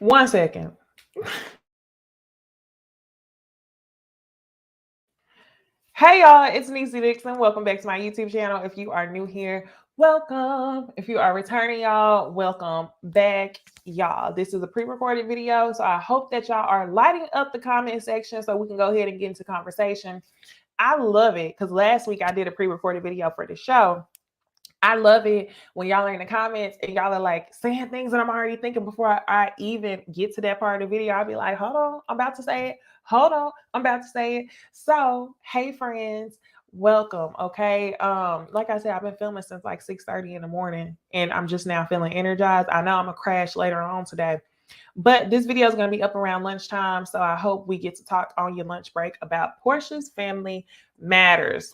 1 second. Hey y'all, it's Necey Dixon. Welcome back to my YouTube channel. If you are new here, welcome. If you are returning, y'all, welcome back, y'all. This is a pre-recorded video, so I hope that y'all are lighting up the comment section so we can go ahead and get into conversation. I love it because last week I did a pre-recorded video for the show. I love it when y'all are in the comments and y'all are like saying things that I'm already thinking before I even get to that part of the video. I'll be like, hold on, I'm about to say it. Hold on, I'm about to say it. So, hey friends, welcome. Okay. Like I said, I've been filming since like 6:30 in the morning and I'm just now feeling energized. I know I'm gonna crash later on today, but this video is gonna be up around lunchtime. So I hope we get to talk on your lunch break about Porsha's Family Matters.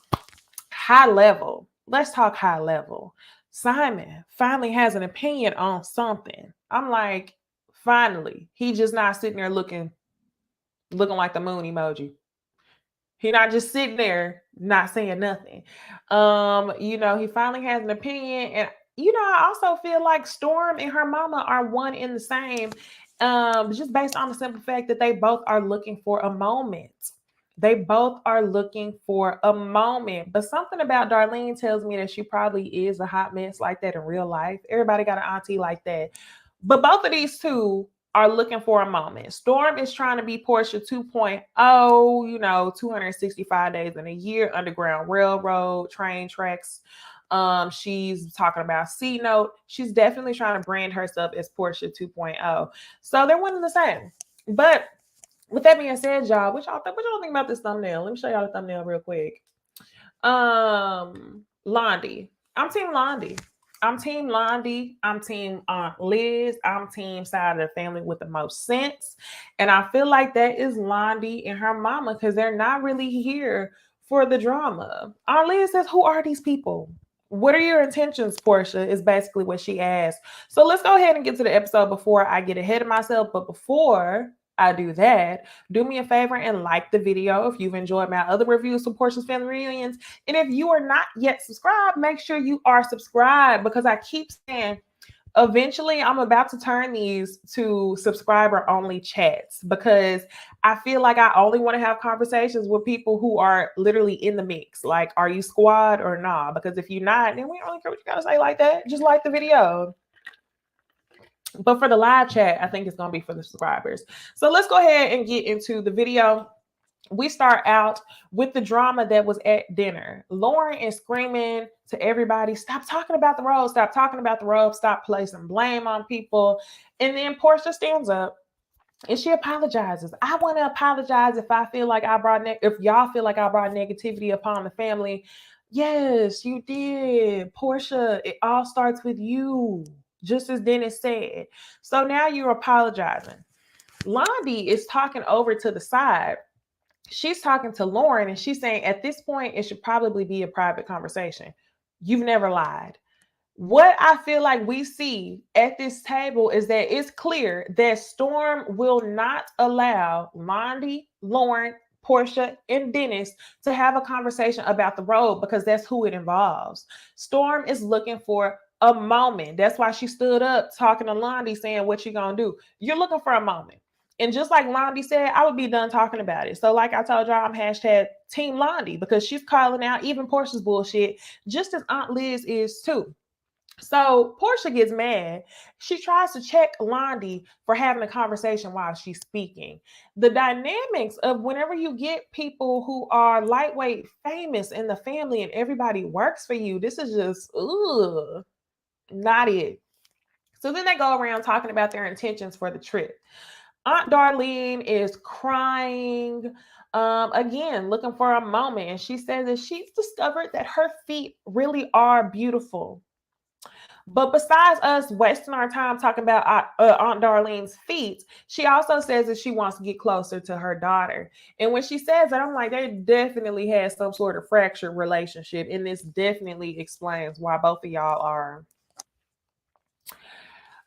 High level. Let's talk high level. Simon finally has an opinion on something. I'm like, finally. He just not sitting there looking like the moon emoji. He not just sitting there not saying nothing. He finally has an opinion. And I also feel like Storm and her mama are one in the same. Just based on the simple fact that they both are looking for a moment. They both are looking for a moment. But something about Darlene tells me that she probably is a hot mess like that in real life. Everybody got an auntie like that. But both of these two are looking for a moment. Storm is trying to be Porsha 2.0, 265 days in a year, Underground Railroad, train tracks. She's talking about C Note. She's definitely trying to brand herself as Porsha 2.0. So they're one and the same. But with that being said, y'all, what y'all think about this thumbnail? Let me show y'all the thumbnail real quick. Londi. I'm Team Londi. I'm Team Londi. I'm Team Aunt Liz. I'm Team side of the family with the most sense. And I feel like that is Londi and her mama because they're not really here for the drama. Aunt Liz says, who are these people? What are your intentions, Porsha? Is basically what she asked. So let's go ahead and get to the episode before I get ahead of myself. But before I do that, do me a favor and like the video if you've enjoyed my other reviews for Porsha's Family Reunions. And if you are not yet subscribed, make sure you are subscribed because I keep saying eventually I'm about to turn these to subscriber only chats because I feel like I only want to have conversations with people who are literally in the mix. Like, are you squad or nah? Because if you're not, then we don't really care what you gotta say like that. Just like the video. But for the live chat, I think it's going to be for the subscribers. So let's go ahead and get into the video. We start out with the drama that was at dinner. Lauren is screaming to everybody, stop talking about the robe, stop talking about the robe, stop placing blame on people. And then Porsha stands up and she apologizes. I want to apologize if I feel like if y'all feel like I brought negativity upon the family. Yes, you did. Porsha, it all starts with you. Just as Dennis said. So now you're apologizing. Londi is talking over to the side. She's talking to Lauren and she's saying at this point, it should probably be a private conversation. You've never lied. What I feel like we see at this table is that it's clear that Storm will not allow Londi, Lauren, Porsha, and Dennis to have a conversation about the road because that's who it involves. Storm is looking for a moment. That's why she stood up talking to Londi saying, what you gonna do? You're looking for a moment. And just like Londi said, I would be done talking about it. So like I told y'all, I'm hashtag Team Londi because she's calling out even Porsha's bullshit just as Aunt Liz is too. So Porsha gets mad. She tries to check Londi for having a conversation while she's speaking. The dynamics of whenever you get people who are lightweight famous in the family and everybody works for you, this is just, not it. So then they go around talking about their intentions for the trip. Aunt Darlene is crying, again, looking for a moment. And she says that she's discovered that her feet really are beautiful. But besides us wasting our time talking about Aunt Darlene's feet, she also says that she wants to get closer to her daughter. And when she says that, I'm like, they definitely had some sort of fractured relationship. And this definitely explains why both of y'all are.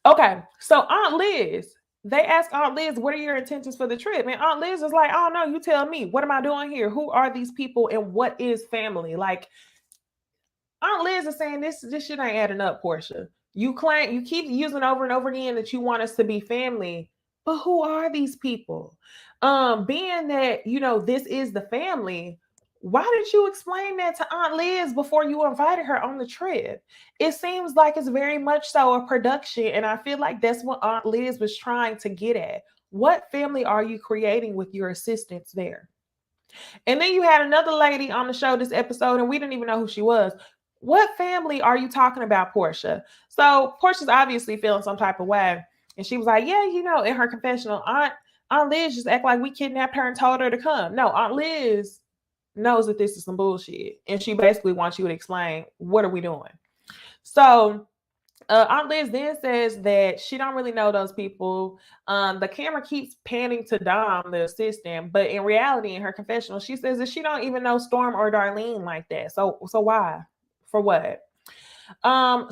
Okay, so Aunt Liz, they ask Aunt Liz, what are your intentions for the trip? And Aunt Liz is like, oh no, you tell me. What am I doing here? Who are these people and what is family? Like, Aunt Liz is saying this shit ain't adding up, Porsha. You keep using over and over again that you want us to be family, But who are these people? Being that, this is the family, why did you explain that to Aunt Liz before you invited her on the trip? It seems like it's very much so a production, and I feel like that's what Aunt Liz was trying to get at. What family are you creating with your assistants there? And then you had another lady on the show this episode, and we didn't even know who she was. What family are you talking about, Porsha? So Portia's obviously feeling some type of way. And she was like, yeah, in her confessional, Aunt Liz just act like we kidnapped her and told her to come. No, Aunt Liz knows that this is some bullshit. And she basically wants you to explain, what are we doing? So Aunt Liz then says that she don't really know those people. The camera keeps panning to Dom, the assistant, but in reality, in her confessional, she says that she don't even know Storm or Darlene like that. So why? For what?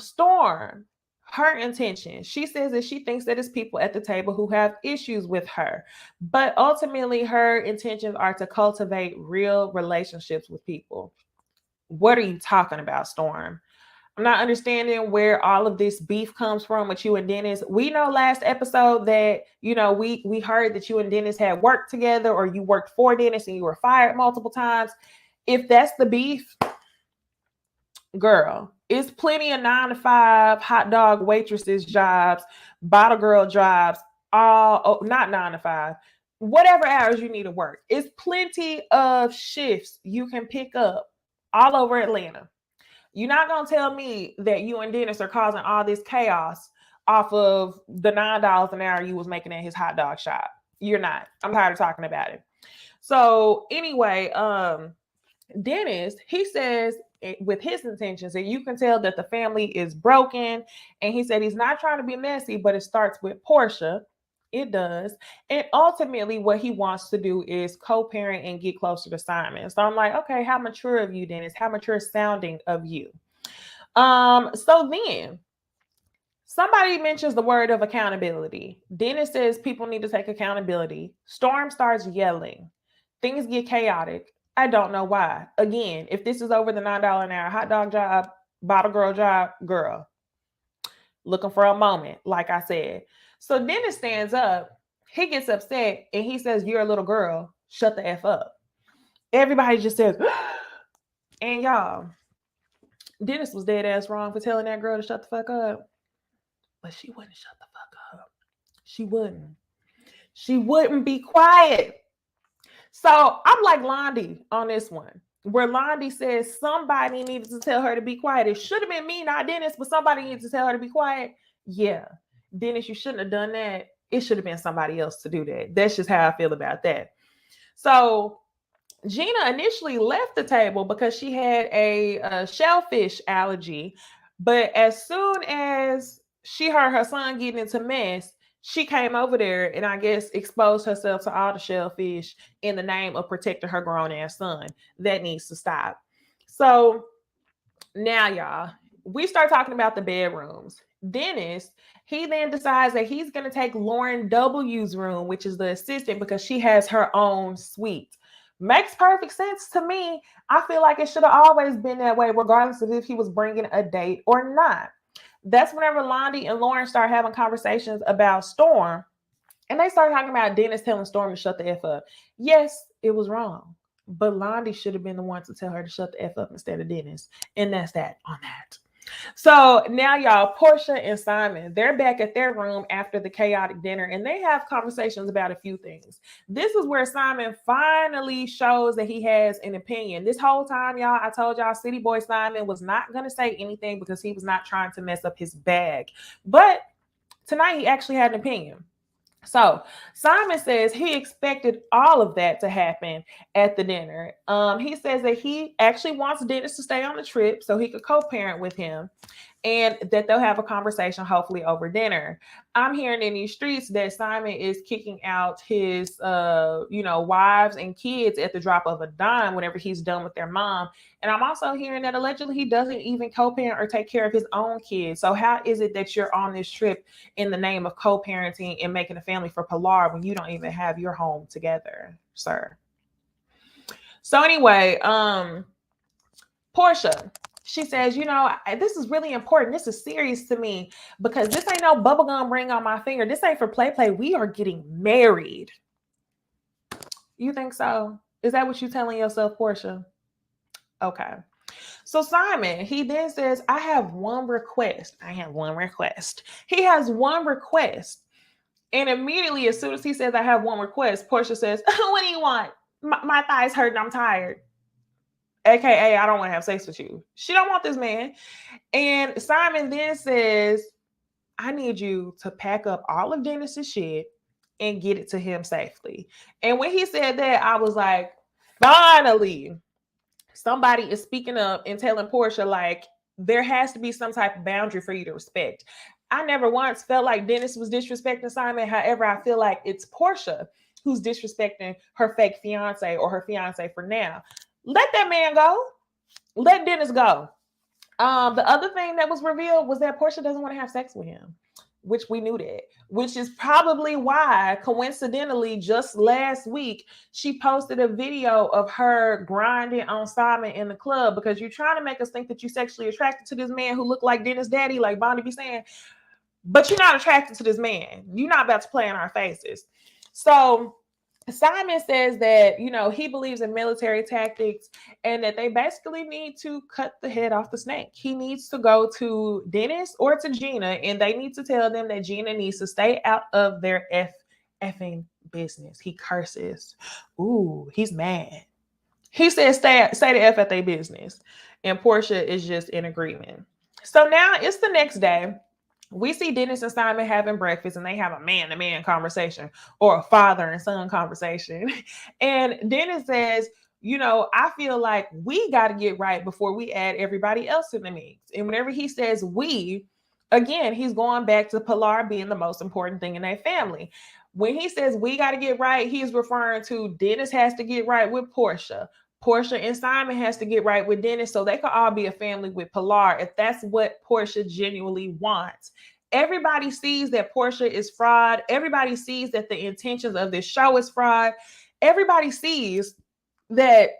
Storm, her intention. She says that she thinks that it's people at the table who have issues with her, but ultimately, her intentions are to cultivate real relationships with people. What are you talking about, Storm? I'm not understanding where all of this beef comes from with you and Dennis. We know last episode that, we heard that you and Dennis had worked together, or you worked for Dennis and you were fired multiple times. If that's the beef, girl, it's plenty of 9-to-5 hot dog waitresses jobs, bottle girl jobs, not 9-to-5, whatever hours you need to work. It's plenty of shifts you can pick up all over Atlanta. You're not going to tell me that you and Dennis are causing all this chaos off of the $9 an hour you was making at his hot dog shop. You're not. I'm tired of talking about it. So anyway, Dennis, he says with his intentions that you can tell that the family is broken. And he said he's not trying to be messy, but it starts with Porsha. It does. And ultimately, what he wants to do is co-parent and get closer to Simon. So I'm like, okay, how mature of you, Dennis? How mature sounding of you? So then somebody mentions the word of accountability. Dennis says people need to take accountability. Storm starts yelling. Things get chaotic. I don't know why. Again, if this is over the $9 an hour hot dog job, bottle girl job, girl, looking for a moment, like I said. So Dennis stands up, he gets upset, and he says, you're a little girl, shut the F up. Everybody just says, and y'all, Dennis was dead ass wrong for telling that girl to shut the fuck up. But she wouldn't shut the fuck up. She wouldn't. She wouldn't be quiet. So I'm like Londi on this one, where Londi says somebody needed to tell her to be quiet. It should have been me, not Dennis, but somebody needed to tell her to be quiet. Yeah. Dennis, you shouldn't have done that. It should have been somebody else to do that. That's just how I feel about that. So Gina initially left the table because she had a shellfish allergy. But as soon as she heard her son getting into mess, she came over there and I guess exposed herself to all the shellfish in the name of protecting her grown ass son. That needs to stop. So now, y'all, we start talking about the bedrooms. Dennis, he then decides that he's going to take Lauren W's room, which is the assistant, because she has her own suite. Makes perfect sense to me. I feel like it should have always been that way, regardless of if he was bringing a date or not. That's whenever Londi and Lauren start having conversations about Storm, and they start talking about Dennis telling Storm to shut the F up. Yes, it was wrong, but Londi should have been the one to tell her to shut the F up instead of Dennis. And that's that on that. So now, y'all, Porsha and Simon, they're back at their room after the chaotic dinner, and they have conversations about a few things. This is where Simon finally shows that he has an opinion. This whole time, y'all, I told y'all City Boy Simon was not going to say anything because he was not trying to mess up his bag. But tonight, he actually had an opinion. So Simon says he expected all of that to happen at the dinner. He says that he actually wants Dennis to stay on the trip so he could co-parent with him, and that they'll have a conversation hopefully over dinner. I'm hearing in these streets that Simon is kicking out his, wives and kids at the drop of a dime whenever he's done with their mom. And I'm also hearing that allegedly he doesn't even co-parent or take care of his own kids. So how is it that you're on this trip in the name of co-parenting and making a family for Pilar when you don't even have your home together, sir? So anyway, Porsha, She says, this is really important. This is serious to me because this ain't no bubblegum ring on my finger. This ain't for play. We are getting married. You think so? Is that what you telling yourself, Porsha? Okay. So Simon, he then says, I have one request. He has one request. And immediately, as soon as he says, I have one request, Porsha says, what do you want? My thighs hurt and I'm tired. AKA, I don't want to have sex with you. She don't want this man. And Simon then says, I need you to pack up all of Dennis's shit and get it to him safely. And when he said that, I was like, finally, somebody is speaking up and telling Porsha, like, there has to be some type of boundary for you to respect. I never once felt like Dennis was disrespecting Simon. However, I feel like it's Porsha who's disrespecting her fake fiance or her fiance for now. Let that man go. Let Dennis go. The other thing that was revealed was that Porsha doesn't want to have sex with him, which we knew that, which is probably why, coincidentally, just last week, she posted a video of her grinding on Simon in the club, because you're trying to make us think that you're sexually attracted to this man who looked like Dennis' daddy, like Bonnie be saying, but you're not attracted to this man. You're not about to play in our faces. So Simon says that, he believes in military tactics and that they basically need to cut the head off the snake. He needs to go to Dennis or to Gina, and they need to tell them that Gina needs to stay out of their effing business. He curses. Ooh, he's mad. He says, say the F at their business. And Porsha is just in agreement. So now it's the next day. We see Dennis and Simon having breakfast, and they have a man-to-man conversation or a father and son conversation. And Dennis says, I feel like we got to get right before we add everybody else in the mix. And whenever he says we, again, he's going back to Pilar being the most important thing in their family. When he says we got to get right, he's referring to Dennis has to get right with Porsha. Porsha and Simon has to get right with Dennis so they could all be a family with Pilar, if that's what Porsha genuinely wants. Everybody sees that Porsha is fraud. Everybody sees that the intentions of this show is fraud. Everybody sees that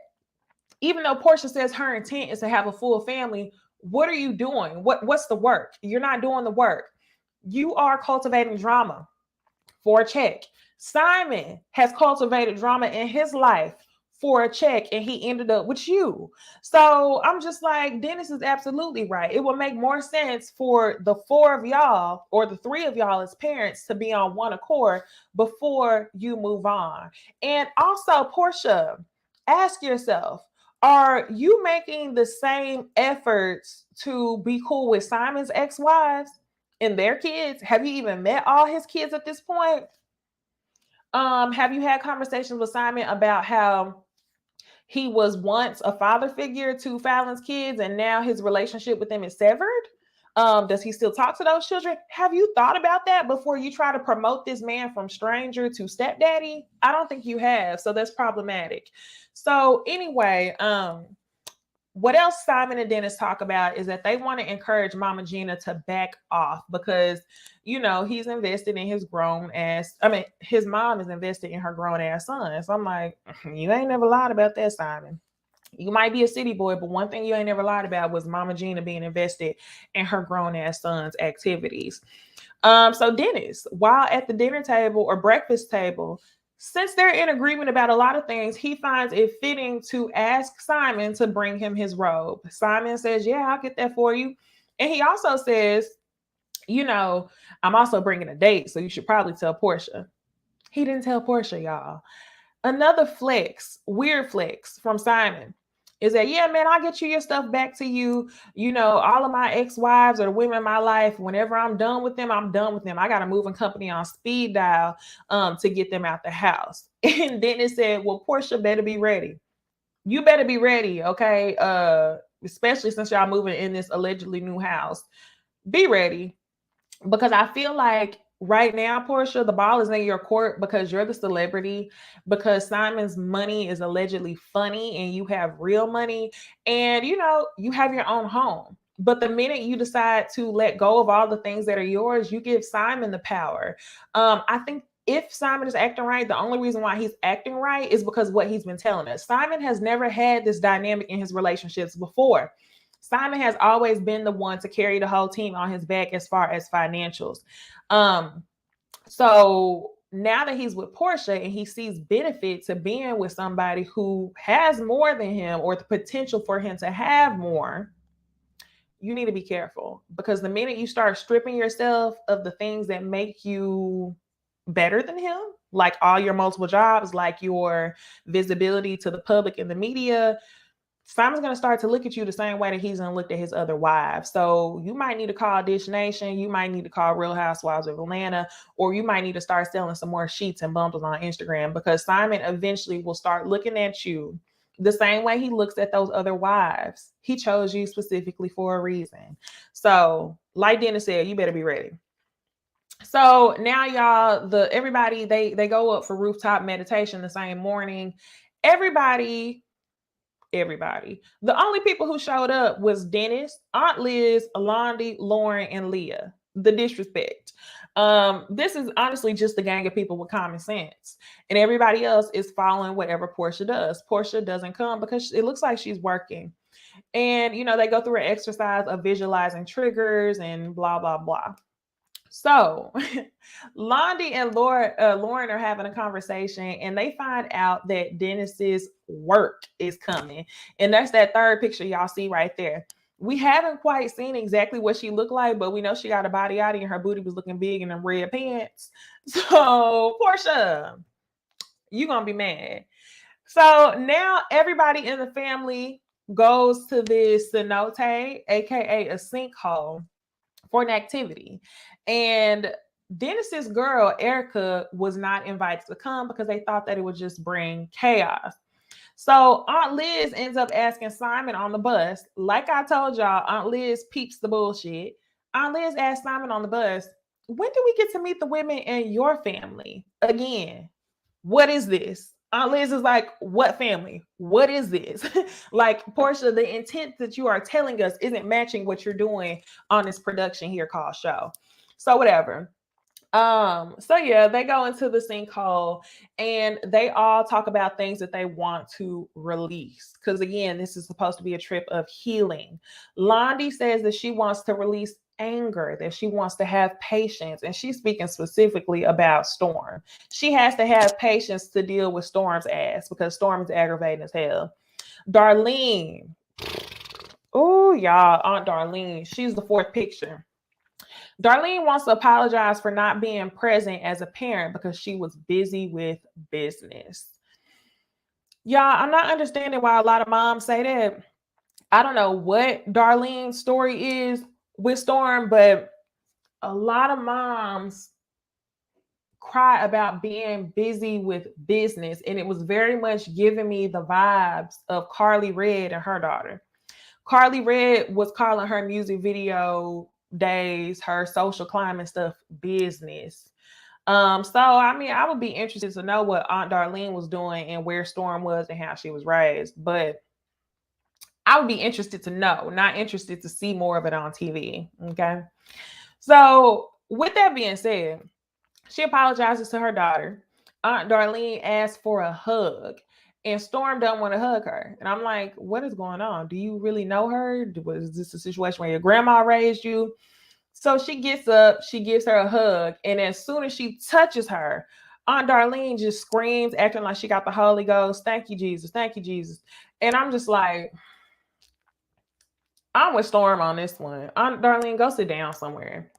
even though Porsha says her intent is to have a full family, what are you doing? What's the work? You're not doing the work. You are cultivating drama for a check. Simon has cultivated drama in his life for a check, and he ended up with you. So I'm just like, Dennis is absolutely right. It would make more sense for the four of y'all or the three of y'all as parents to be on one accord before you move on. And also, Porsha, ask yourself, are you making the same efforts to be cool with Simon's ex-wives and their kids? Have you even met all his kids at this point? Have you had conversations with Simon about how he was once a father figure to Fallon's kids and now his relationship with them is severed? Does he still talk to those children? Have you thought about that before you try to promote this man from stranger to stepdaddy? I don't think you have, so that's problematic. So anyway, what else Simon and Dennis talk about is that they want to encourage Mama Gina to back off because, he's invested in his his mom is invested in her grown ass son. So I'm like, you ain't never lied about that, Simon. You might be a city boy, but one thing you ain't never lied about was Mama Gina being invested in her grown ass son's activities. So Dennis, while at the dinner table or breakfast table, since they're in agreement about a lot of things, he finds it fitting to ask Simon to bring him his robe. Simon says, yeah, I'll get that for you. And he also says, I'm also bringing a date, so you should probably tell Porsha. He didn't tell Porsha, y'all. Another weird flex from Simon is that, yeah, man, I'll get you your stuff back to you. All of my ex-wives or the women in my life, whenever I'm done with them, I'm done with them. I got a moving company on speed dial to get them out the house. And then it said, well, Porsha better be ready. You better be ready, okay? Especially since y'all moving in this allegedly new house. Be ready. Because I feel like right now, Porsha, the ball is in your court because you're the celebrity, because Simon's money is allegedly funny and you have real money and, you have your own home. But the minute you decide to let go of all the things that are yours, you give Simon the power. I think if Simon is acting right, the only reason why he's acting right is because what he's been telling us. Simon has never had this dynamic in his relationships before. Simon has always been the one to carry the whole team on his back as far as financials. So now that he's with Porsha and he sees benefit to being with somebody who has more than him or the potential for him to have more, you need to be careful, because the minute you start stripping yourself of the things that make you better than him, like all your multiple jobs, like your visibility to the public and the media, Simon's going to start to look at you the same way that he's going to look at his other wives. So you might need to call Dish Nation. You might need to call Real Housewives of Atlanta, or you might need to start selling some more sheets and bundles on Instagram, because Simon eventually will start looking at you the same way he looks at those other wives. He chose you specifically for a reason. So like Dennis said, you better be ready. So now y'all, everybody, they go up for rooftop meditation the same morning. Everybody. The only people who showed up was Dennis, Aunt Liz, Alondie, Lauren, and Leah. The disrespect. This is honestly just a gang of people with common sense. And everybody else is following whatever Porsha does. Porsha doesn't come because it looks like she's working. And, you know, they go through an exercise of visualizing triggers and blah, blah, blah. So Londi and Lauren are having a conversation, and they find out that Dennis's work is coming. And that's that third picture y'all see right there. We haven't quite seen exactly what she looked like, but we know she got a body out and her booty was looking big in them red pants. So Porsha, you gonna be mad. So now everybody in the family goes to this cenote, aka a sinkhole, for an activity. And Dennis's girl, Erica, was not invited to come because they thought that it would just bring chaos. So Aunt Liz ends up asking Simon on the bus. Like I told y'all, Aunt Liz peeps the bullshit. Aunt Liz asked Simon on the bus, when do we get to meet the women in your family? Again, what is this? Aunt Liz is like, what family? What is this? Like, Porsha, the intent that you are telling us isn't matching what you're doing on this production here called show. So whatever. So yeah, they go into the sinkhole and they all talk about things that they want to release. Because again, this is supposed to be a trip of healing. Londi says that she wants to release anger, that she wants to have patience. And she's speaking specifically about Storm. She has to have patience to deal with Storm's ass because Storm is aggravating as hell. Darlene. Oh, y'all, Aunt Darlene. She's the fourth picture. Darlene wants to apologize for not being present as a parent because she was busy with business. Y'all, I'm not understanding why a lot of moms say that. I don't know what Darlene's story is with Storm, but a lot of moms cry about being busy with business. And it was very much giving me the vibes of Carly Red and her daughter. Carly Red was calling her music video days, her social climb stuff, business. So I mean, I would be interested to know what Aunt Darlene was doing and where Storm was and how she was raised, but I would be interested to know, not interested to see more of it on TV. Okay. So with that being said, she apologizes to her daughter. Aunt Darlene asks for a hug. And Storm don't want to hug her. And I'm like, what is going on? Do you really know her? Was this a situation where your grandma raised you? So she gets up, she gives her a hug. And as soon as she touches her, Aunt Darlene just screams, acting like she got the Holy Ghost. Thank you, Jesus. Thank you, Jesus. And I'm just like, I'm with Storm on this one. Aunt Darlene, go sit down somewhere.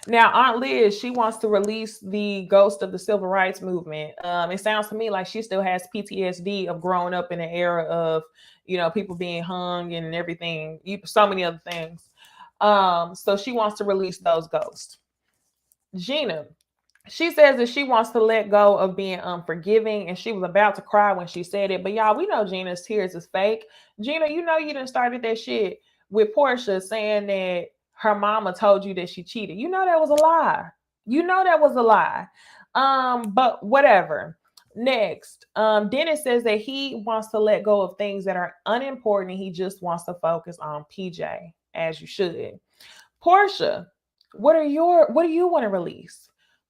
Now, Aunt Liz, she wants to release the ghost of the civil rights movement. It sounds to me like she still has PTSD of growing up in an era of, you know, people being hung and everything, so many other things. So she wants to release those ghosts. Gina, she says that she wants to let go of being unforgiving, and she was about to cry when she said it. But y'all, we know Gina's tears is fake. Gina, you know you done started that shit with Porsha saying that her mama told you that she cheated. You know that was a lie. You know that was a lie. But whatever. Next, Dennis says that he wants to let go of things that are unimportant. He just wants to focus on PJ, as you should. Porsha, what do you want to release?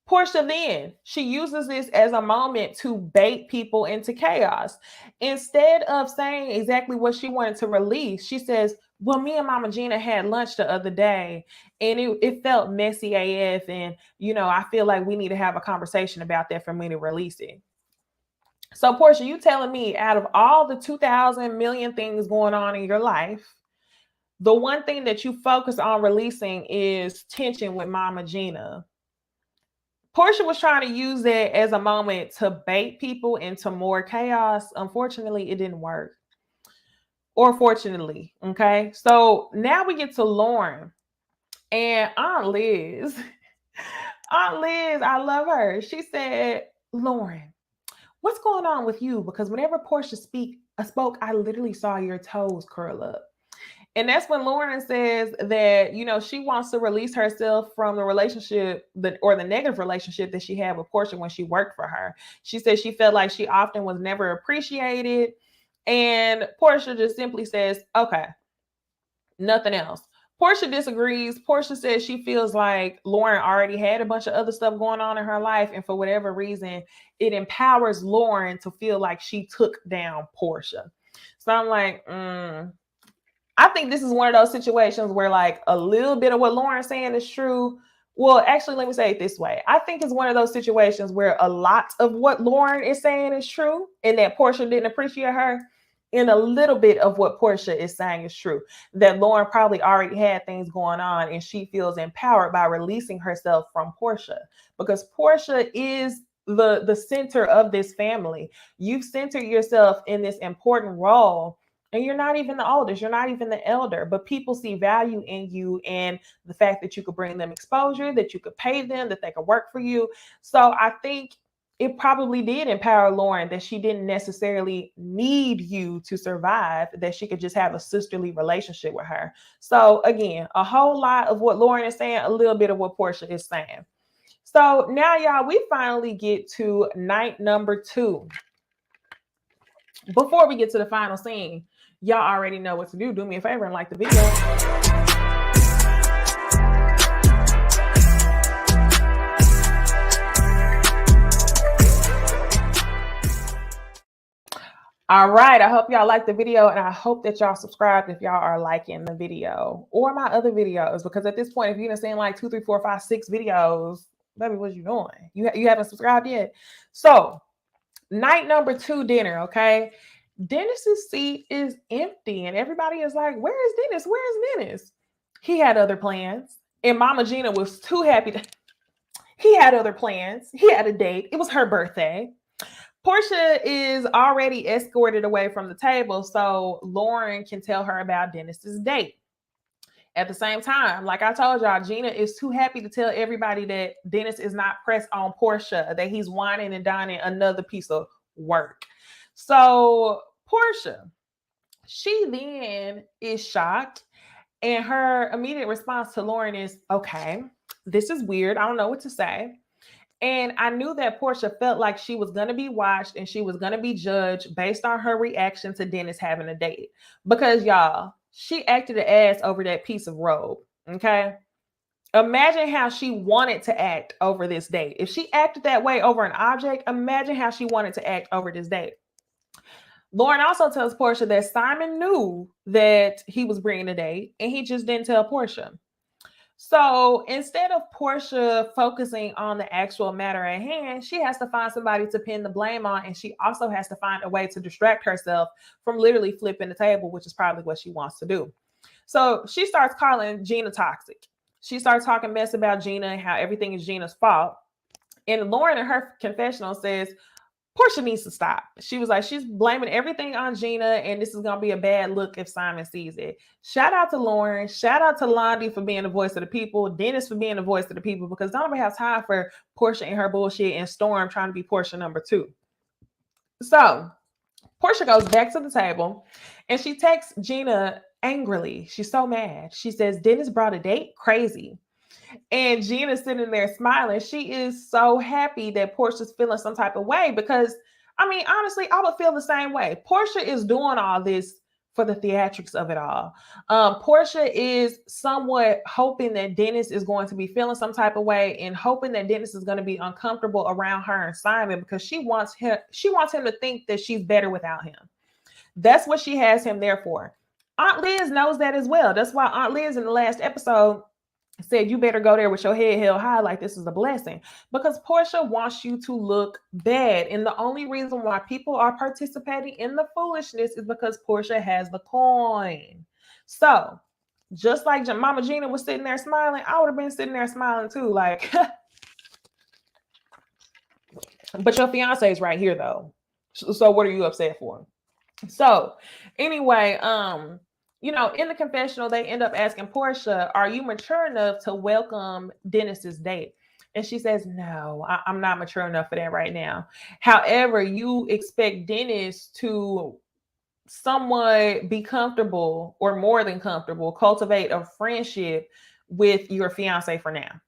Porsha then, she uses this as a moment to bait people into chaos. Instead of saying exactly what she wanted to release, she says, Well, me and Mama Gina had lunch the other day and it felt messy AF. And, I feel like we need to have a conversation about that for me to release it. So, Porsha, you telling me out of all the 2,000 million things going on in your life, the one thing that you focus on releasing is tension with Mama Gina. Porsha was trying to use that as a moment to bait people into more chaos. Unfortunately, it didn't work. Or fortunately, okay? So now we get to Lauren and Aunt Liz. Aunt Liz, I love her. She said, Lauren, what's going on with you? Because whenever Porsha spoke, I literally saw your toes curl up. And that's when Lauren says that, she wants to release herself from the relationship or the negative relationship that she had with Porsha when she worked for her. She said she felt like she often was never appreciated. And Porsha just simply says, okay, nothing else. Porsha disagrees. Porsha says she feels like Lauren already had a bunch of other stuff going on in her life. And for whatever reason, it empowers Lauren to feel like she took down Porsha. So I'm like, I think this is one of those situations where like a little bit of what Lauren's saying is true. Well, actually, let me say it this way. I think it's one of those situations where a lot of what Lauren is saying is true and that Porsha didn't appreciate her. And a little bit of what Porsha is saying is true, that Lauren probably already had things going on and she feels empowered by releasing herself from Porsha, because Porsha is the center of this family. You've centered yourself in this important role. And you're not even the oldest, you're not even the elder, but people see value in you and the fact that you could bring them exposure, that you could pay them, that they could work for you. So I think it probably did empower Lauren that she didn't necessarily need you to survive, that she could just have a sisterly relationship with her. So again, a whole lot of what Lauren is saying, a little bit of what Porsha is saying. So now, y'all, we finally get to night number 2. Before we get to the final scene, y'all already know what to do. Do me a favor and like the video. All right, I hope y'all like the video and I hope that y'all subscribed if y'all are liking the video or my other videos, because at this point, if you done seen like 2, 3, 4, 5, 6 videos, baby, what you doing? You haven't subscribed yet? So night number 2 dinner, okay? Dennis's seat is empty and everybody is like, where is Dennis? Where is Dennis? He had other plans and Mama Gina was too happy he had other plans. He had a date. It was her birthday. Porsha is already escorted away from the table so Lauren can tell her about Dennis's date. At the same time, like I told y'all, Gina is too happy to tell everybody that Dennis is not pressed on Porsha, that he's whining and dining another piece of work. So Porsha, she then is shocked, and her immediate response to Lauren is, okay, this is weird. I don't know what to say. And I knew that Porsha felt like she was going to be watched and she was going to be judged based on her reaction to Dennis having a date. Because y'all, she acted an ass over that piece of robe. Okay. Imagine how she wanted to act over this date. If she acted that way over an object, imagine how she wanted to act over this date. Lauren also tells Porsha that Simon knew that he was bringing a date and he just didn't tell Porsha. So instead of Porsha focusing on the actual matter at hand, she has to find somebody to pin the blame on. And she also has to find a way to distract herself from literally flipping the table, which is probably what she wants to do. So she starts calling Gina toxic. She starts talking mess about Gina and how everything is Gina's fault. And Lauren in her confessional says, Porsha needs to stop. She was like, she's blaming everything on Gina, and this is going to be a bad look if Simon sees it. Shout out to Lauren. Shout out to Londi for being the voice of the people. Dennis for being the voice of the people, because nobody has time for Porsha and her bullshit and Storm trying to be Porsha number 2. So Porsha goes back to the table, and she texts Gina angrily. She's so mad. She says, Dennis brought a date? Crazy. And Gina's sitting there smiling. She is so happy that Porsha's feeling some type of way because, I mean, honestly, I would feel the same way. Porsha is doing all this for the theatrics of it all. Porsha is somewhat hoping that Dennis is going to be feeling some type of way and hoping that Dennis is going to be uncomfortable around her and Simon because she wants him to think that she's better without him. That's what she has him there for. Aunt Liz knows that as well. That's why Aunt Liz in the last episode said you better go there with your head held high like this is a blessing, because Porsha wants you to look bad. And the only reason why people are participating in the foolishness is because Porsha has the coin. So just like Mama Gina was sitting there smiling, I would have been sitting there smiling too, like, but your fiance is right here though. So what are you upset for? So anyway, in the confessional, they end up asking Porsha, are you mature enough to welcome Dennis's date? And she says, no, I'm not mature enough for that right now. However, you expect Dennis to somewhat be comfortable or more than comfortable, cultivate a friendship with your fiance for now.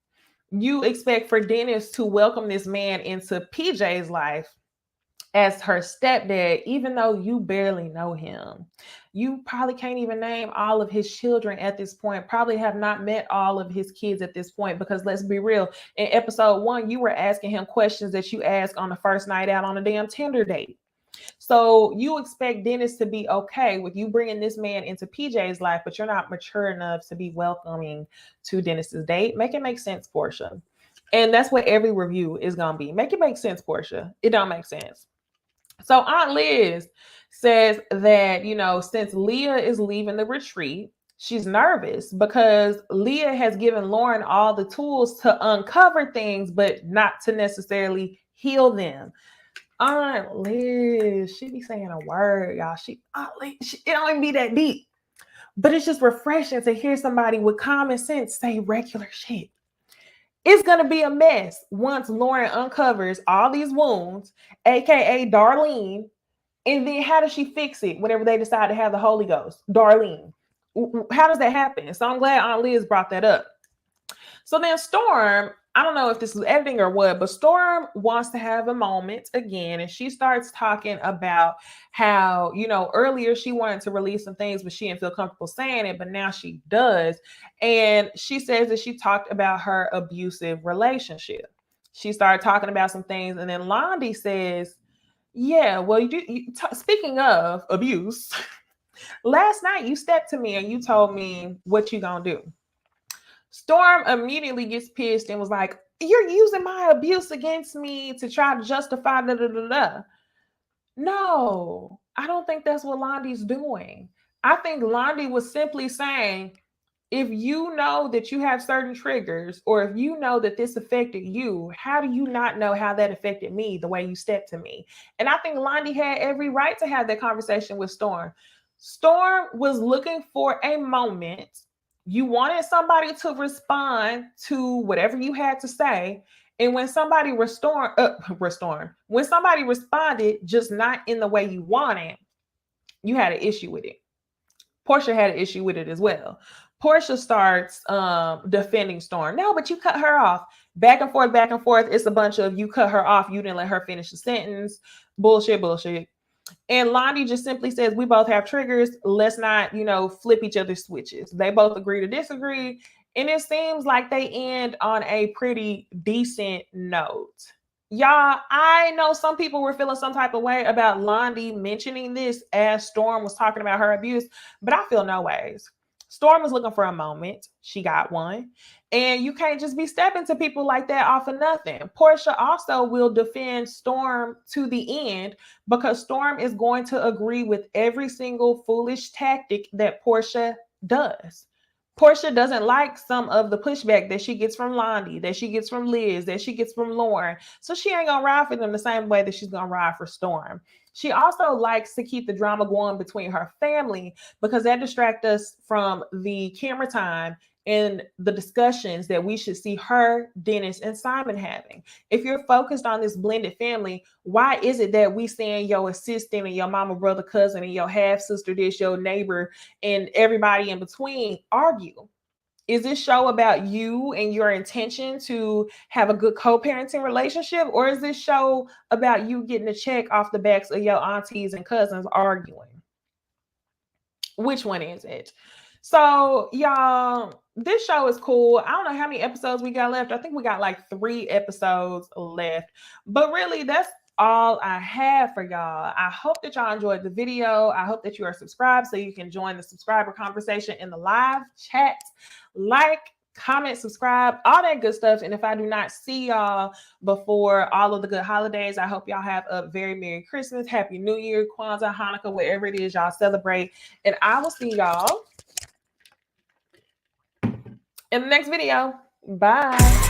You expect for Dennis to welcome this man into PJ's life as her stepdad, even though you barely know him. You probably can't even name all of his children at this point, probably have not met all of his kids at this point, because let's be real, in episode 1, you were asking him questions that you asked on the first night out on a damn Tinder date. So you expect Dennis to be okay with you bringing this man into PJ's life, but you're not mature enough to be welcoming to Dennis's date. Make it make sense, Porsha. And that's what every review is going to be. Make it make sense, Porsha. It don't make sense. So Aunt Liz says that, since Leah is leaving the retreat, she's nervous because Leah has given Lauren all the tools to uncover things, but not to necessarily heal them. Aunt Liz, she be saying a word, y'all. Aunt Liz, it don't even be that deep. But it's just refreshing to hear somebody with common sense say regular shit. It's going to be a mess once Lauren uncovers all these wounds, aka Darlene. And then how does she fix it whenever they decide to have the Holy Ghost? Darlene. How does that happen? So I'm glad Aunt Liz brought that up. So then Storm, I don't know if this is editing or what, but Storm wants to have a moment again. And she starts talking about how, earlier she wanted to release some things, but she didn't feel comfortable saying it, but now she does. And she says that she talked about her abusive relationship. She started talking about some things. And then Londi says, yeah, well, speaking of abuse, last night you stepped to me and you told me what you gonna do. Storm immediately gets pissed and was like, you're using my abuse against me to try to justify da. No, I don't think that's what Londi's doing. I think Londi was simply saying, if you know that you have certain triggers, or if you know that this affected you, how do you not know how that affected me the way you stepped to me? And I think Londi had every right to have that conversation with Storm. Storm was looking for a moment. You wanted somebody to respond to whatever you had to say. And when somebody when somebody responded just not in the way you wanted, you had an issue with it. Porsha had an issue with it as well. Porsha starts defending Storm. No, but you cut her off. Back and forth, back and forth. It's a bunch of you cut her off. You didn't let her finish the sentence. Bullshit. And Londi just simply says, we both have triggers. Let's not, flip each other's switches. They both agree to disagree. And it seems like they end on a pretty decent note. Y'all, I know some people were feeling some type of way about Londi mentioning this as Storm was talking about her abuse, but I feel no ways. Storm was looking for a moment. She got one. And you can't just be stepping to people like that off of nothing. Porsha also will defend Storm to the end because Storm is going to agree with every single foolish tactic that Porsha does. Porsha doesn't like some of the pushback that she gets from Londi, that she gets from Liz, that she gets from Lauren. So she ain't going to ride for them the same way that she's going to ride for Storm. She also likes to keep the drama going between her family because that distracts us from the camera time and the discussions that we should see her, Dennis, and Simon having. If you're focused on this blended family, why is it that we seeing your assistant and your mama, brother, cousin, and your half sister, this, your neighbor, and everybody in between argue? Is this show about you and your intention to have a good co-parenting relationship? Or is this show about you getting a check off the backs of your aunties and cousins arguing? Which one is it? So, y'all, this show is cool. I don't know how many episodes we got left. I think we got like 3 episodes left. But really, that's all I have for y'all. I hope that y'all enjoyed the video. I hope that you are subscribed so you can join the subscriber conversation in the live chat. Like, comment, subscribe, all that good stuff. And if I do not see y'all before all of the good holidays, I hope y'all have a very Merry Christmas, Happy New Year, Kwanzaa, Hanukkah, wherever it is y'all celebrate. And I will see y'all in the next video. Bye.